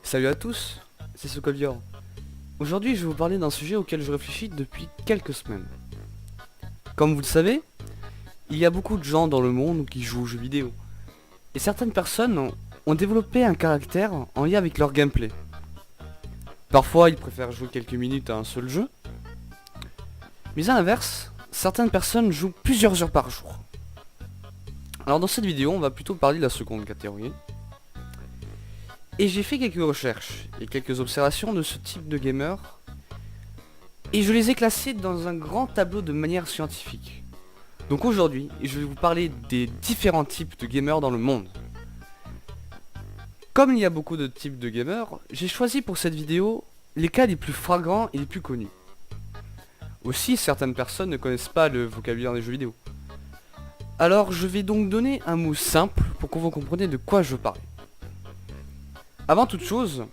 Salut à tous, c'est Sokovior. Aujourd'hui, je vais vous parler d'un sujet auquel je réfléchis depuis quelques semaines. Comme vous le savez, il y a beaucoup de gens dans le monde qui jouent aux jeux vidéo. Et certaines personnes ont développé un caractère en lien avec leur gameplay. Parfois, ils préfèrent jouer quelques minutes à un seul jeu. Mais à l'inverse, certaines personnes jouent plusieurs heures par jour. Alors dans cette vidéo, on va plutôt parler de la seconde catégorie. Et j'ai fait quelques recherches et quelques observations de ce type de gamer. Et je les ai classés dans un grand tableau de manière scientifique. Donc aujourd'hui, je vais vous parler des différents types de gamers dans le monde. Comme il y a beaucoup de types de gamers, j'ai choisi pour cette vidéo les cas les plus flagrants et les plus connus. Aussi, certaines personnes ne connaissent pas le vocabulaire des jeux vidéo. Alors je vais donc donner un mot simple pour que vous compreniez de quoi je parle. Avant toute chose,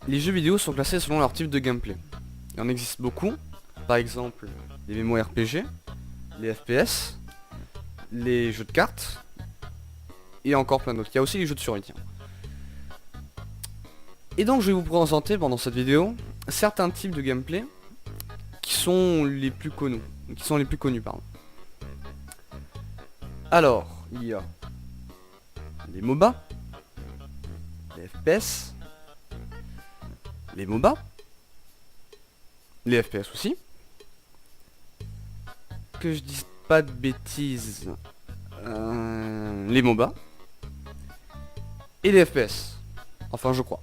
les jeux vidéo sont classés selon leur type de gameplay. Il en existe beaucoup, par exemple les MMORPG, les FPS, les jeux de cartes, et encore plein d'autres. Il y a aussi les jeux de survie. Et donc je vais vous présenter pendant cette vidéo certains types de gameplay qui sont les plus connus. Pardon. Alors, il y a les MOBA, les FPS, les MOBA, les FPS aussi. Que je dise pas de bêtises, les MOBA et les FPS. Enfin, je crois.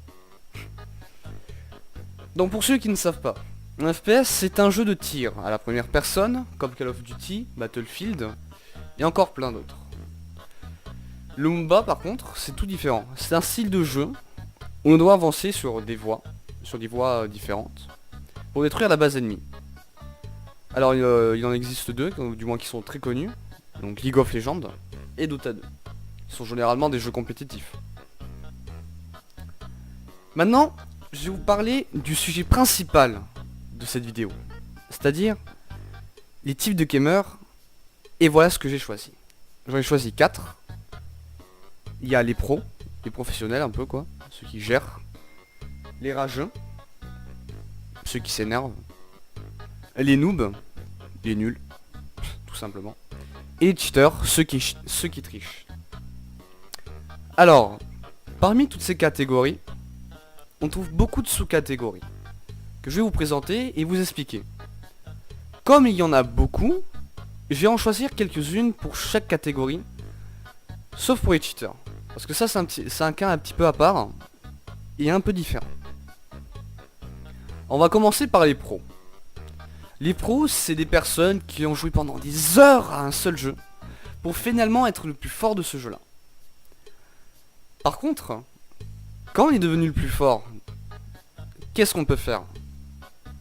Donc pour ceux qui ne savent pas, un FPS c'est un jeu de tir à la première personne, comme Call of Duty, Battlefield et encore plein d'autres. Le MOBA par contre c'est tout différent. C'est un style de jeu où on doit avancer sur des voies différentes pour détruire la base ennemie. Alors il en existe deux, du moins qui sont très connus, donc League of Legends et Dota 2. Ils sont généralement des jeux compétitifs. Maintenant, je vais vous parler du sujet principal de cette vidéo, c'est-à-dire les types de gamers, et voilà ce que j'ai choisi. J'en ai choisi 4. Il y a les pros, les professionnels un peu quoi, ceux qui gèrent, les rageux, ceux qui s'énervent, les noobs, les nuls, tout simplement, et les cheaters, ceux qui trichent. Alors, parmi toutes ces catégories, on trouve beaucoup de sous-catégories que je vais vous présenter et vous expliquer. Comme il y en a beaucoup, je vais en choisir quelques-unes pour chaque catégorie, sauf pour les cheaters. Parce que ça c'est un cas un petit peu à part et un peu différent. On va commencer par les pros. Les pros, c'est des personnes qui ont joué pendant des heures à un seul jeu pour finalement être le plus fort de ce jeu-là. Par contre, quand on est devenu le plus fort, qu'est-ce qu'on peut faire?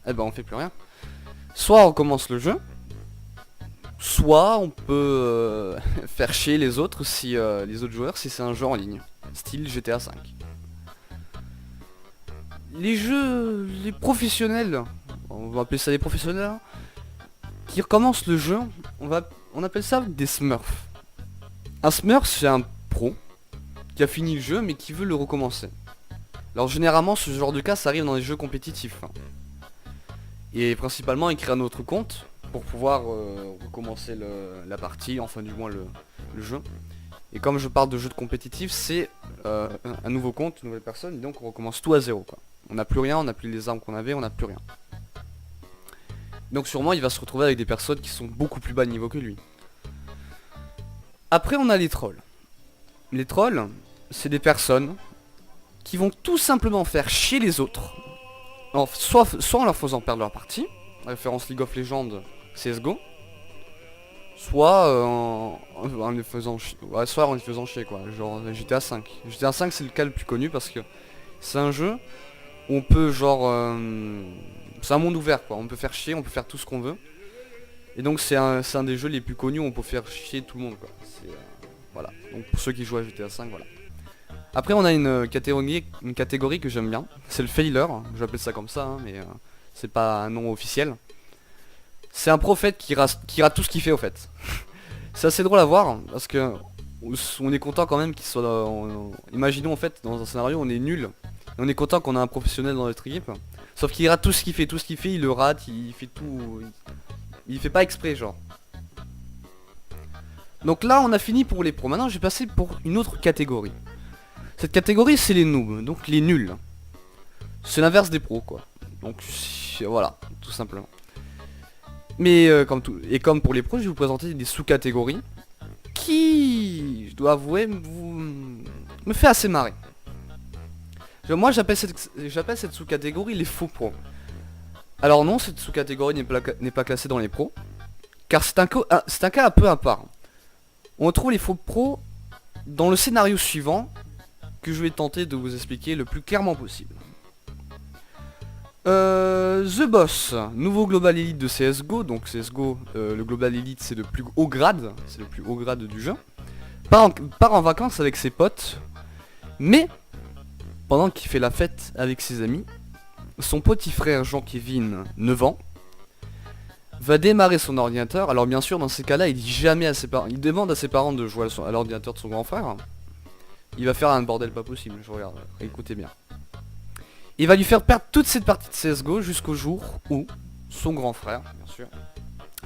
Eh ben on fait plus rien. Soit on commence le jeu, soit on peut faire chier les autres si les autres joueurs si c'est un jeu en ligne, style GTA V. Les professionnels, on va appeler ça des professionnels, qui recommencent le jeu, on appelle ça des smurfs. Un smurf c'est un pro qui a fini le jeu mais qui veut le recommencer. Alors généralement ce genre de cas ça arrive dans les jeux compétitifs. Et principalement il crée un autre compte pour pouvoir recommencer la partie, enfin du moins le jeu. Et comme je parle de jeux de compétitif, c'est un nouveau compte, une nouvelle personne, et donc on recommence tout à zéro quoi. On n'a plus rien, on n'a plus les armes qu'on avait, on n'a plus rien. Donc sûrement il va se retrouver avec des personnes qui sont beaucoup plus bas de niveau que lui. Après on a les trolls. Les trolls, c'est des personnes qui vont tout simplement faire chier les autres, soit en leur faisant perdre leur partie, référence League of Legends, CSGO, soit en les faisant chier quoi, genre GTA V. GTA V c'est le cas le plus connu parce que c'est un jeu où on peut c'est un monde ouvert quoi, on peut faire chier, on peut faire tout ce qu'on veut. Et donc c'est un des jeux les plus connus où on peut faire chier tout le monde quoi. Voilà, donc pour ceux qui jouent à GTA V, voilà. Après on a une catégorie que j'aime bien, c'est le faileur, j'appelle ça comme ça, hein, mais c'est pas un nom officiel. C'est un prophète qui rate tout ce qu'il fait au fait. C'est assez drôle à voir, parce que on est content quand même qu'il soit... imaginons en fait, dans un scénario on est nul, on est content qu'on a un professionnel dans notre équipe. Sauf qu'il rate tout ce qu'il fait, il le rate, il fait tout... Il fait pas exprès genre. Donc là on a fini pour les pros. Maintenant je vais passer pour une autre catégorie. Cette catégorie c'est les noobs, donc les nuls. C'est l'inverse des pros quoi. Donc voilà, tout simplement. Mais comme pour les pros, je vais vous présenter des sous-catégories qui, je dois avouer, me fait assez marrer. Moi j'appelle cette sous-catégorie les faux pros. Alors non, cette sous-catégorie n'est pas classée dans les pros, car c'est un cas un peu à part. On retrouve les faux pros dans le scénario suivant, que je vais tenter de vous expliquer le plus clairement possible. The Boss, nouveau Global Elite de CSGO, donc CSGO, le Global Elite c'est le plus haut grade, du jeu. Part en vacances avec ses potes, mais pendant qu'il fait la fête avec ses amis, son petit frère Jean-Kevin, 9 ans, va démarrer son ordinateur. Alors bien sûr dans ces cas-là il dit jamais à ses parents, il demande à ses parents de jouer à l'ordinateur de son grand frère. Il va faire un bordel pas possible, je regarde, écoutez bien. Il va lui faire perdre toute cette partie de CSGO jusqu'au jour où son grand frère, bien sûr,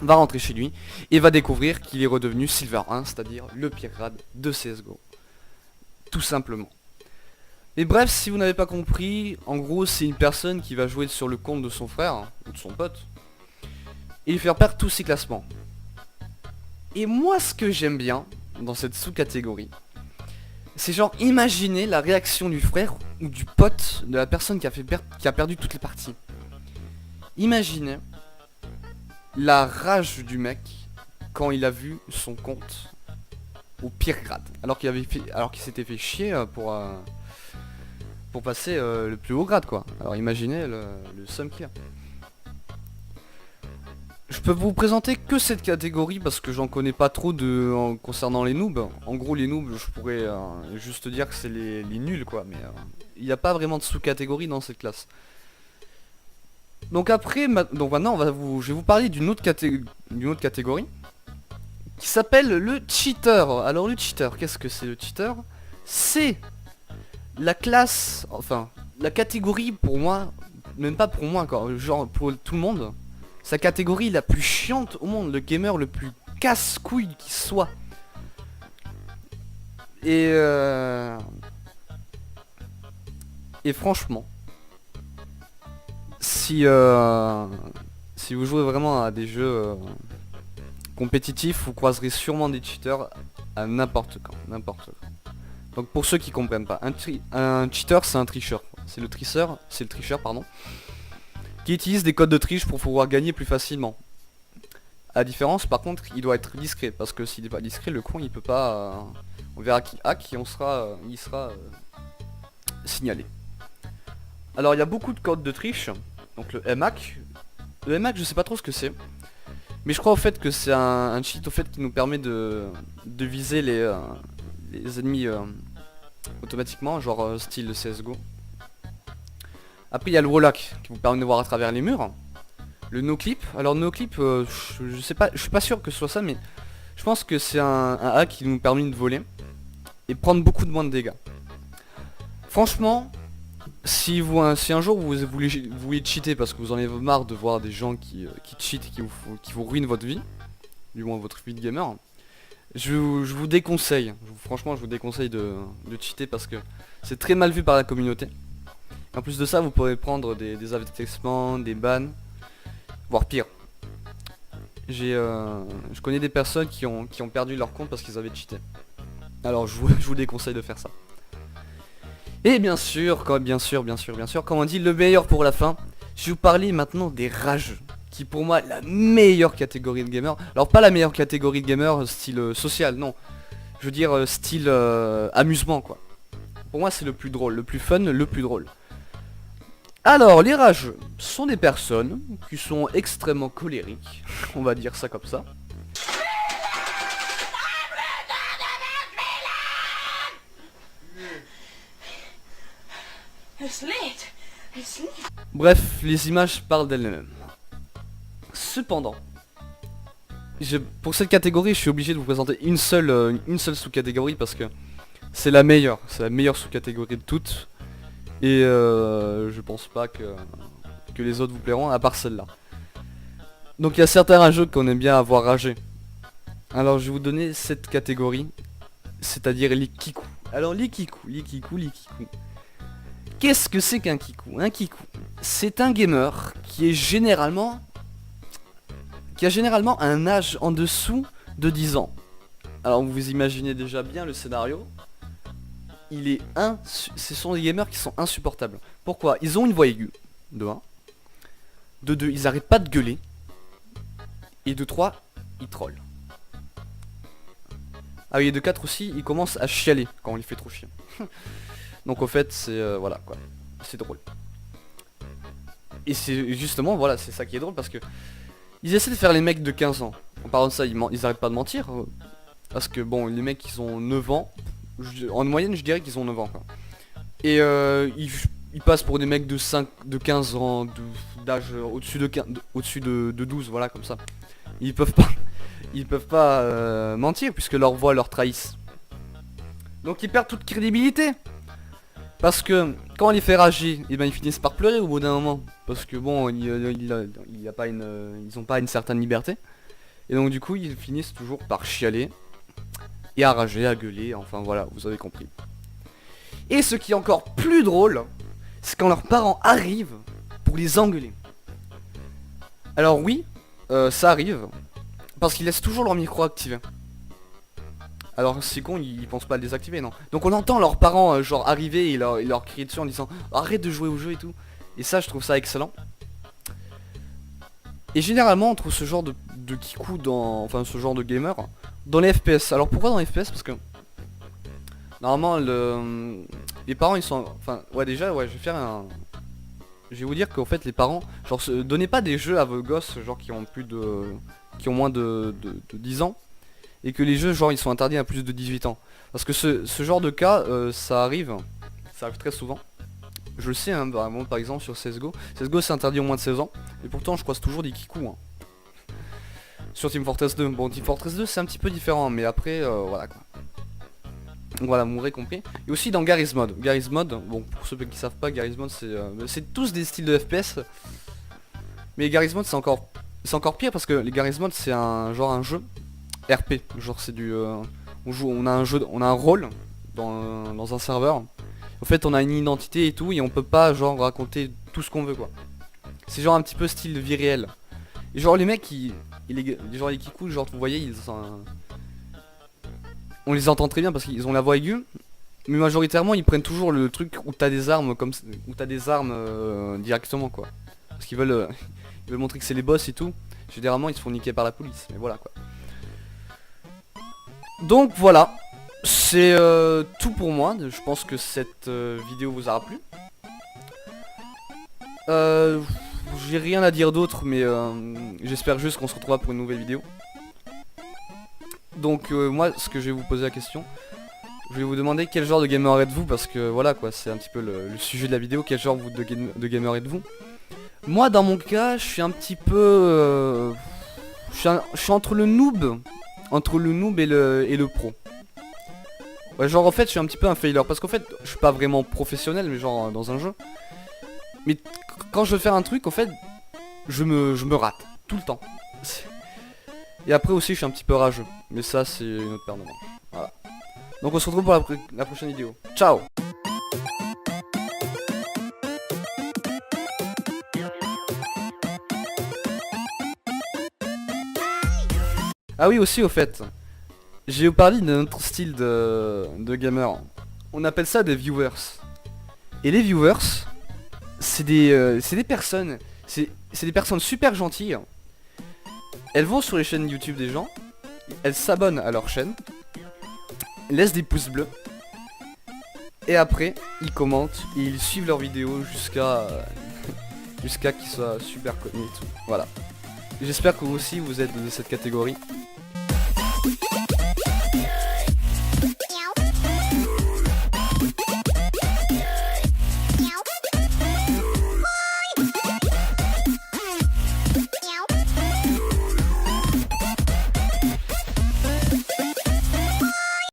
va rentrer chez lui et va découvrir qu'il est redevenu Silver 1, c'est-à-dire le pire grade de CSGO. Tout simplement. Et bref, si vous n'avez pas compris, en gros c'est une personne qui va jouer sur le compte de son frère, ou de son pote, et lui faire perdre tous ses classements. Et moi ce que j'aime bien dans cette sous-catégorie, c'est genre imaginer la réaction du frère ou du pote de la personne qui a perdu toutes les parties. Imaginez la rage du mec quand il a vu son compte au pire grade, alors qu'il s'était fait chier pour passer le plus haut grade quoi. Alors imaginez le seum qu'il a. Je peux vous présenter que cette catégorie parce que j'en connais pas trop concernant les noobs. En gros les noobs je pourrais juste dire que c'est les nuls quoi, mais il n'y a pas vraiment de sous-catégorie dans cette classe. Donc après, maintenant je vais vous parler d'une autre catégorie qui s'appelle le cheater. Alors le cheater, qu'est-ce que c'est le cheater? C'est la classe, enfin la catégorie pour moi, même pas pour moi quoi, genre pour tout le monde. Sa catégorie la plus chiante au monde, le gamer le plus casse-couille qui soit. Et franchement, si vous jouez vraiment à des jeux compétitifs, vous croiserez sûrement des cheaters à n'importe quand. Donc pour ceux qui comprennent pas, un cheater c'est un tricheur. C'est le tricheur pardon, qui utilise des codes de triche pour pouvoir gagner plus facilement. À la différence par contre il doit être discret, parce que s'il n'est pas discret le con il peut pas... on verra qui hack et il sera signalé. Alors il y a beaucoup de codes de triche, donc le MHAck. Le MHAck je sais pas trop ce que c'est, mais je crois au fait que c'est un cheat au fait qui nous permet de viser les ennemis automatiquement, genre style CSGO. Après il y a le wallhack qui vous permet de voir à travers les murs. Le no-clip, alors no-clip je sais pas, je suis pas sûr que ce soit ça, mais je pense que c'est un hack qui nous permet de voler et prendre beaucoup de moins de dégâts. Franchement, si un jour vous voulez cheater parce que vous en avez marre de voir des gens qui cheatent et qui vous ruinent votre vie, du moins votre vie de gamer, je vous déconseille, franchement je vous déconseille de cheater parce que c'est très mal vu par la communauté. En plus de ça, vous pourrez prendre des avertissements, des bans, voire pire. Je connais des personnes qui ont perdu leur compte parce qu'ils avaient cheaté. Alors je vous déconseille de faire ça. Et bien sûr, comme on dit, le meilleur pour la fin, je vais vous parler maintenant des rageux, qui pour moi est la meilleure catégorie de gamer. Alors pas la meilleure catégorie de gamer style social, non. Je veux dire style amusement quoi. Pour moi c'est le plus drôle, le plus fun, le plus drôle. Alors, les rageux sont des personnes qui sont extrêmement colériques, on va dire ça comme ça. Bref, les images parlent d'elles-mêmes. Cependant, pour cette catégorie, je suis obligé de vous présenter une seule sous-catégorie parce que c'est la meilleure sous-catégorie de toutes. Et je pense pas que les autres vous plairont, à part celle-là. Donc il y a certains jeux qu'on aime bien avoir ragé. Alors je vais vous donner cette catégorie, c'est-à-dire les kikou. Alors les kikou. Qu'est-ce que c'est qu'un kikou? Un kikou, c'est un gamer qui a généralement un âge en dessous de 10 ans. Alors vous imaginez déjà bien le scénario. Ce sont des gamers qui sont insupportables. Pourquoi? Ils ont une voix aiguë, de 1. De 2, ils arrêtent pas de gueuler. Et de 3, ils trollent. Ah oui, et de 4 aussi, ils commencent à chialer quand on les fait trop chier. Donc au fait, c'est voilà quoi. C'est drôle. Et c'est justement, voilà, c'est ça qui est drôle parce que ils essaient de faire les mecs de 15 ans. En parlant de ça, ils arrêtent pas de mentir. Parce que bon, les mecs ils ont 9 ans. En moyenne, je dirais qu'ils ont 9 ans quoi. Et ils passent pour des mecs de 15 ans d'âge au-dessus de 12, voilà comme ça. Ils peuvent pas mentir puisque leur voix leur trahissent. Donc ils perdent toute crédibilité. Parce que quand on les fait rager, et ben ils finissent par pleurer au bout d'un moment. Parce que bon, ils ont pas une certaine liberté. Et donc du coup ils finissent toujours par chialer. Et à rager, à gueuler, enfin voilà, vous avez compris. Et ce qui est encore plus drôle, c'est quand leurs parents arrivent pour les engueuler. Alors oui, ça arrive, parce qu'ils laissent toujours leur micro activé. Alors c'est con, ils pensent pas à le désactiver, non. Donc on entend leurs parents genre arriver et leur crier dessus en disant arrête de jouer au jeu et tout. Et ça je trouve ça excellent. Et généralement on trouve ce genre de kikou enfin ce genre de gamer dans les FPS. Alors pourquoi dans les FPS? Parce que normalement les parents ils sont... Enfin ouais déjà ouais je vais vous dire qu'en fait les parents genre donnez pas des jeux à vos gosses genre qui ont moins de 10 ans. Et que les jeux genre ils sont interdits à plus de 18 ans. Parce que ce genre de cas ça arrive très souvent. Je le sais hein, vraiment, par exemple sur CSGO. CSGO c'est interdit au moins de 16 ans. Et pourtant je croise toujours des kikou hein. Sur Team Fortress 2. Bon Team Fortress 2 c'est un petit peu différent. Mais après voilà quoi. Voilà vous m'aurez compris. Et aussi dans Garry's Mod. Garry's Mod, bon pour ceux qui savent pas, Garry's Mod c'est tous des styles de FPS. Mais Garry's Mod c'est encore pire parce que les Garry's Mod c'est un jeu RP, genre c'est du on a un rôle dans un serveur. En fait on a une identité et tout et on peut pas genre raconter tout ce qu'on veut quoi. C'est genre un petit peu style de vie réelle. Et genre les mecs genre les kikou, genre vous voyez on les entend très bien parce qu'ils ont la voix aiguë. Mais majoritairement ils prennent toujours le truc où t'as des armes directement quoi. Parce qu'ils veulent montrer que c'est les boss et tout. Généralement ils se font niquer par la police, mais voilà quoi. Donc voilà, c'est tout pour moi. Je pense que cette vidéo vous aura plu. J'ai rien à dire d'autre, mais j'espère juste qu'on se retrouvera pour une nouvelle vidéo. Donc moi, ce que je vais vous poser la question, je vais vous demander quel genre de gamer êtes-vous, parce que voilà quoi, c'est un petit peu le sujet de la vidéo. Quel genre de gamer êtes-vous? Moi, dans mon cas, je suis un petit peu, je suis entre le noob. Et le pro. Ouais genre en fait je suis un petit peu un failure. Parce qu'en fait je suis pas vraiment professionnel mais genre dans un jeu. Mais quand je veux faire un truc en fait je me rate tout le temps. Et après aussi je suis un petit peu rageux. Mais ça c'est une autre paire de manches. Voilà. Donc on se retrouve pour la prochaine vidéo. Ciao. Ah oui aussi au fait, je vais vous parler d'un autre style de gamer. On appelle ça des viewers. Et les viewers, c'est des personnes, c'est des personnes super gentilles. Elles vont sur les chaînes YouTube des gens, elles s'abonnent à leur chaîne, laissent des pouces bleus, et après ils commentent et ils suivent leurs vidéos jusqu'à qu'ils soient super connus et tout. Voilà. J'espère que vous aussi vous êtes de cette catégorie.